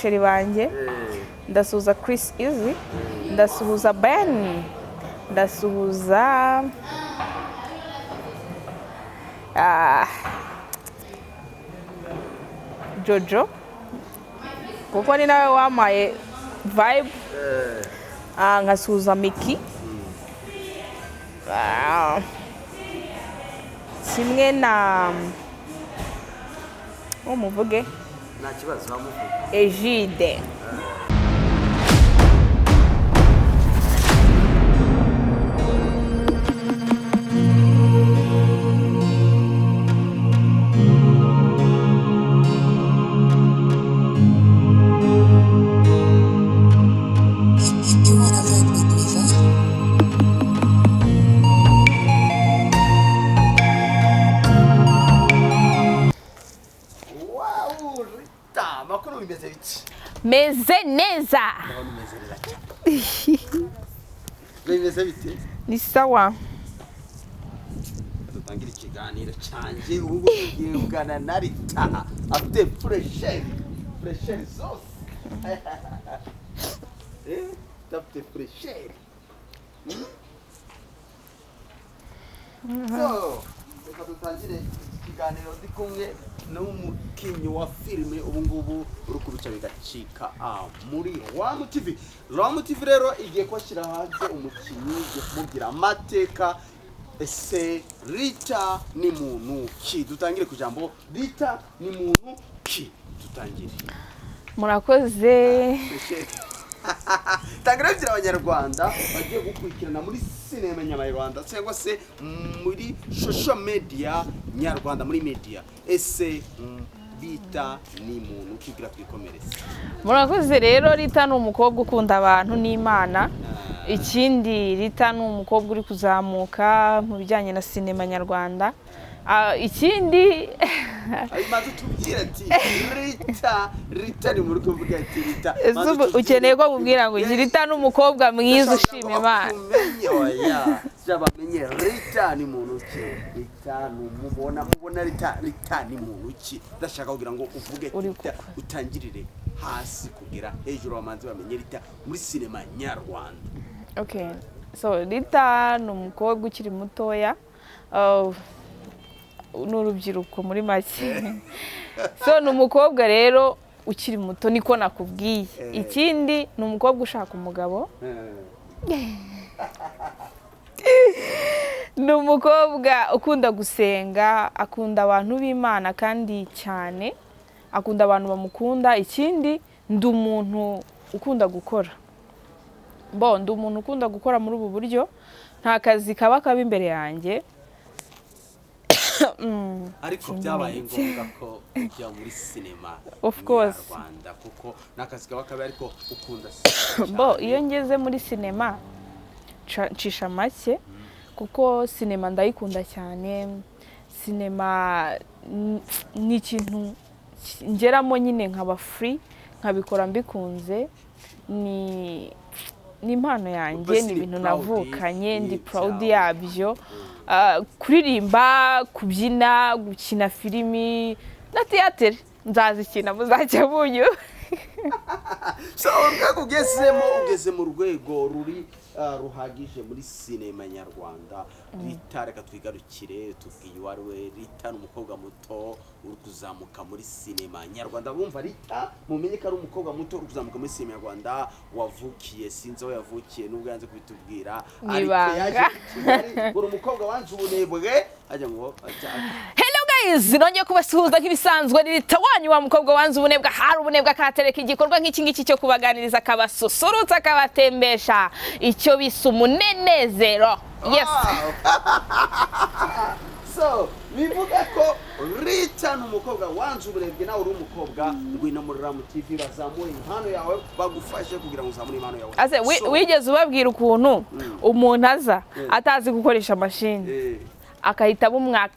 abasheri banjye ndasuhuza Chris Easy ndasuhuza Ben ndasuhuza Jojo kuko ni nawe wamaye vibe nkasuhuza Miki kimwe na umuvuge nta kibazo bamuvuga Egide meze neza bimeze bite ni sawa dutangira ikiganiro canje ubu yungana na Rita afite fresher zose afite fresher so reka dutangire ikiganiro ndi kumwe n'umukinnyi wa filime ubu ngubu uri kubica bigacika muri Ram TV. Ram TV rero igiye kwashyira hanze umukinnyi ugiye kumubwira amateka. Ese Rita ni muntu ki? Dutangire ku jambo Rita ni muntu ki. Dutangire. murakoze Tangira byira abanyarwanda bagiye gukurikirana muri sinema nyarwanda cyangwa se muri social media nyarwanda muri media. Ese Rita ni muntu kigira twikomereza. murakoze rero Rita ni umukobwa ukunda abantu n'Imana ikindi Rita ni umukobwa uri kuzamuka mu bijyanye na sinema nyarwanda ikindi maze tubwire ati Rita ni muri kuvuga ati Rita ukeneye ko mubwira ngo Rita ni umukobwa mwiza ushima Imana bamenye Rita ni muntu ki. Rita mubona Rita ni muntu ki. Ndashaka kugira ngo uvuge Rita utangirire hasi kugira hejuru amanzi bamenye Rita muri sinema nyarwanda. Okay, so Rita ni umukobwa ukiri mutoya n'urubyiruko muri make so ni umukobwa rero ukiri muto niko nakubwiye. Ikindi ni umukobwa ushaka umugabo ni umukobwa ukunda gusenga akunda abantu b'Imana kandi cyane akunda abantu bamukunda. Ikindi ndi umuntu ukunda gukora ndi umuntu ukunda gukora muri ubu buryo nta kazi kaba imbere yanjye ariko byabaye ngombwa ko ujya muri sinema nyarwanda kuko nakazi kaba ariko ukunda sinema iyo ngeze muri sinema ncisha make kuko sinema ndayikunda cyane. Sinema ni ikintu ngeramo nyine nkaba free nkabikora mbikunze ni impano yanjye ni ibintu navukanye ndi proud yabyo. Kuririmba kubyina gukina filimi na theater nzazikina muzajya bunyu. so ugeze mu rwego ruri ruhagije muri sinema nyarwanda. Rita reka twigarukire tubwiye wariwe Rita n'umukobwa muto uri kuzamuka muri sinema nyarwanda. Bumva Rita mumenye ko ari umukobwa muto uri kuzamuka muri sinema nyarwanda wavukiye sinzi aho yavukiye nubwo yanze kubitubwira ariko yaje uri umukobwa wanje ubunebwe ajya ngo nongeye kubasuhuza nk'ibisanzwe ni Rita wanyu wa mukobwa wanze ubunebwe hari ubunebwe akatereka igikorwa nk'iki cyo kubaganiriza akabasusurutsa akabatembesha icyo bisa umunezero. Yes. So bivuga ko Rita n'umukobwa wanze ubunebwe nawe uri umukobwa ngwino muri Ram TV bazamura impano yawe bagufashe kugira ngo uzamure impano yawe. Ase wigeze ubabwira ukuntu umuntu aza atazi gukoresha machine akahita bumwaka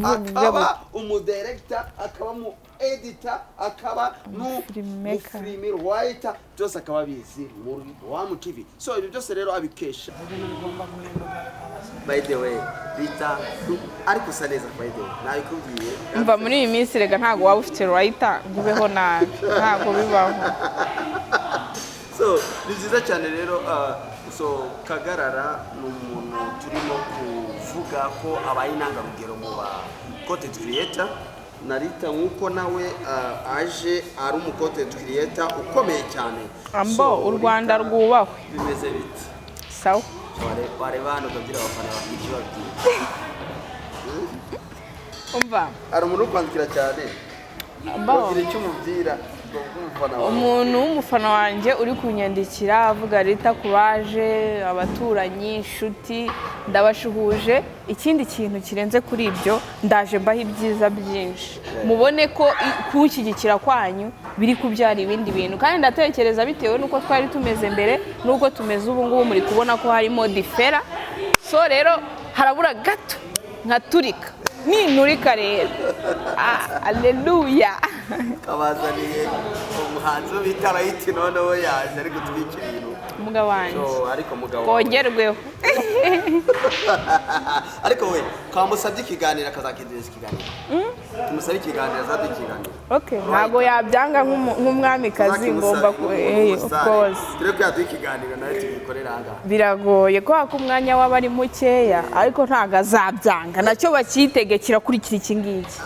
akaba umudirector akaba mu editor akaba n'umufilimi writer byose akaba bizi muri Ram TV. So ibyo byose rero abikesha. By the way Rita ariko usa neza kwa ide nabikubwiye umva muri iyi minsi rega ntabwo waba ufite Rita ngo ubeho nabi ntabwo bibaho. So ni byiza cyane rero so Kagarara ni umuntu turimo kuvuga ko abaye intangarugero mu ba content creator na Rita nk'uko nawe aje ari umu content creator ukomeye cyane. Ambo u Rwanda rwubahwe bimeze biti sawa bareba hano ukagira abafana bakwishyura babwira umva hari umuntu ukwandikira cyane bagira icyo umubwira umuntu w'umufana wanjye uri kunyandikira avuga Rita courage abaturanyi inshuti ndabashuhuje. Ikindi kintu kirenze kuri ibyo ndaje mbaho ibyiza byinshi mubone ko kunshyigikira kwanyu biri kubyara ibindi bintu kandi ndatekereza bitewe n'uko twari tumeze mbere n'uko tumeze ubu ngubu muri kubona ko harimo difera. So rero harabura gato nkaturika ninurika rero aleluya kabazaniye umuhanzi bita Rita noneho yaje ari gutwikira ibintu umugabo wanjye ariko mugabo kongerweho ariko we kamusabye ikiganiro akazakideza ikiganiro tumusaba ikiganiro azadde ikiganiro okay ntago yabyanga nk'umwamikazi ngomba ku of course turi kuyatuha ikiganiro nawe tubikorera aha biragoye ko umwanya waba ari mukeya ariko ntago azabyanga nacyo bakitegekera kurikira iki ngiki.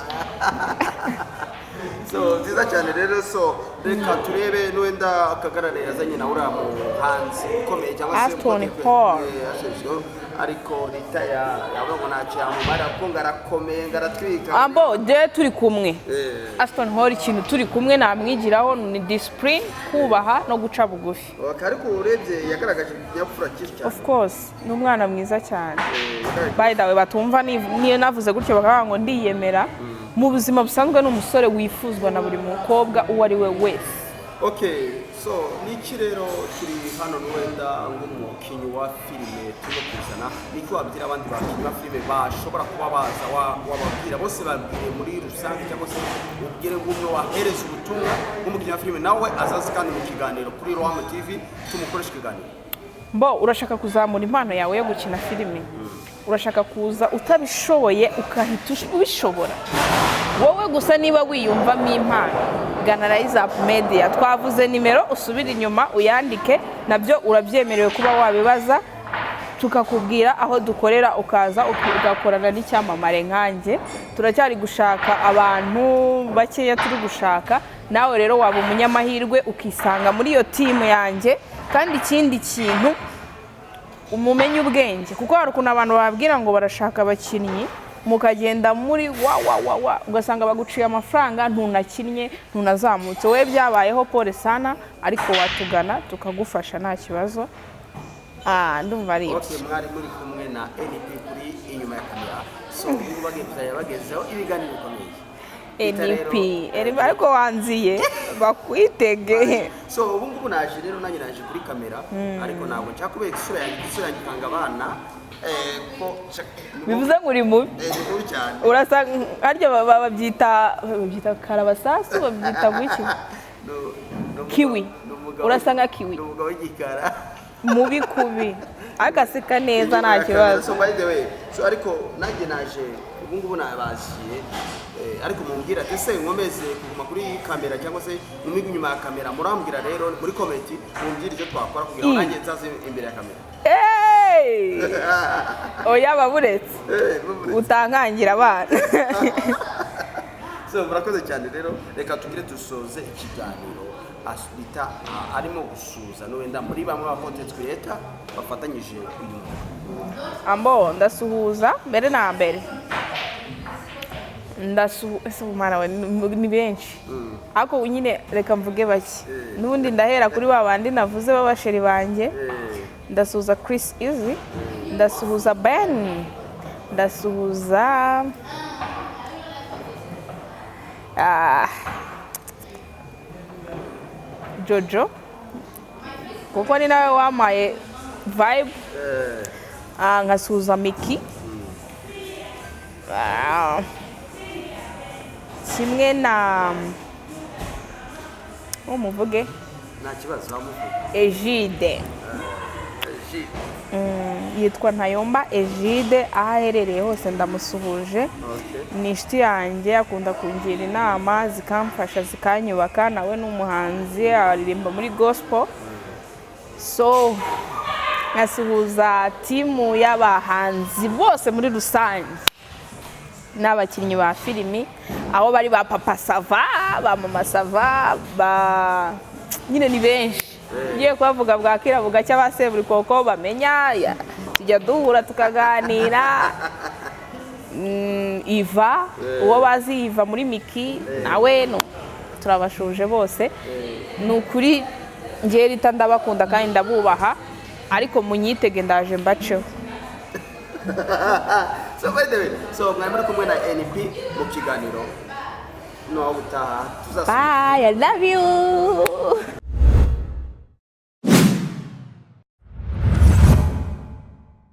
So nziza cyane rero so reka turebe n'uwenda Kagarara yazanye na uriya muhanzi ukomeye cyangwa se Aston Hall ariko Rita yavuga ngo ntacyo yamumara kuko ngarakomeye ngaratwika ambo je turi kumwe Aston Hall ikintu turi kumwe namwigiraho ni discipline kubaha no guca bugufi ariko urebye yagaragaje inyapfura cyinshi cyane of course ni umwana mwiza cyane by the way batumva niyo navuze gutyo bakavuga ngo ndiyemera mu buzima busanzwe n'umusore wifuzwa na buri mukobwa uwo ari we wese. Okay, so niki rero turi hano n'uwenda ng'umukinnyi wa filime tuno kuzana niko wabwira abandi bakinnyi ba filime bashobora kuba baza wababwira bose babwire muri rusange cyangwa se ubwire ng'umwe wahereza ubutumwa nk'umukinnyi wa filime nawe azazi kandi mu kiganiro kuri Rohama TV tumukoresha ikiganiro. Mbo urashaka kuzamura impano yawe yo gukina filime urashaka kuza utabishoboye ukahita ubishobora wowe gusa niba wiyumvamo impano gana Rise Up Media twavuze nimero usubira inyuma uyandike nabyo urabyemerewe kuba wabibaza tukakubwira aho dukorera ukaza ugakorana n'icyamamare nkanjye turacyari gushaka abantu bakeya turi gushaka nawe rero waba umunyamahirwe ukisanga muri iyo timu yanjye kandi ikindi kintu umumenye ubwenge kuko hari ukuntu abantu bababwira ngo barashaka abakinnyi mukagenda muri wa ugasanga baguciye amafaranga ntunakinnye ntunazamutse we byabayeho pole sana ariko watugana tukagufasha nta kibazo ndumva ari ibyo mwari muri kumwe na NP kuri inyuma ya kamera so ubu bagezeho ibiganiro bikomeye NP ariko wanziye bakwitege so ubu ngubu naje rero nanjye naje kuri kamera ariko ntabwo nshaka kubera isura yanjye ikanga abana bivuze ngo uri mubi urasa harya babyita karabasasu babyita gwiki kiwi urasa nka kiwi umugabo w'igikara mubi kubi agaseka neza nta kibazo so by the way so ariko nanjye naje ubu ngubu nabasiye ariko mumbwira ati se nkomeze kuguma kuri kamera cyangwa se numige inyuma ya kamera murambwira rero muri comment mumbwira icyo twakora kugira ngo nanjye nzaze imbere ya kamera oya baburetse utankangira abana so murakoze cyane rero reka tugire dusoze ikiganiro Rita arimo gusuza n'uwenda muri bamwe ba content creator bafatanyije uyu ambo ndasuhuza mbere na mbere umwana we ni benshi ariko nyine reka mvuge bake n'ubundi ndahera kuri ba bandi navuze b'abasheri banjye ndasuhuza Chris Easy ndasuhuza Ben ndasuhuza Jojo kuko ni nawe wamaye vibe nkasuhuza Miki kimwe na nta kibazo bamuvuga Egide yitwa Ntayomba Egide, aho aherereye hose ndamusuhuje. Ni inshuti yanjye, akunda kungira inama zikamfasha zikanyubaka. Nawe ni umuhanzi, aririmba muri gospel. So nkasuhuza timu y'abahanzi bose muri rusange n'abakinnyi ba filimi, aho bari ba Papa Sava, ba Mama Sava, nyine ni benshi. Ngiye kubavuga bwakira bugacya ba Seburikoko bamenya, tujya duhura tukaganira. Iva, uwo bazi Iva muri Miki, nawe no turabashuje bose. Ni ukuri ngiye Rita ndabakunda kandi ndabubaha, ariko munyitege ndaje mbaceho. So by the way, so mwari muri kumwe na NP mu kiganiro no utaha. Bye, I love you.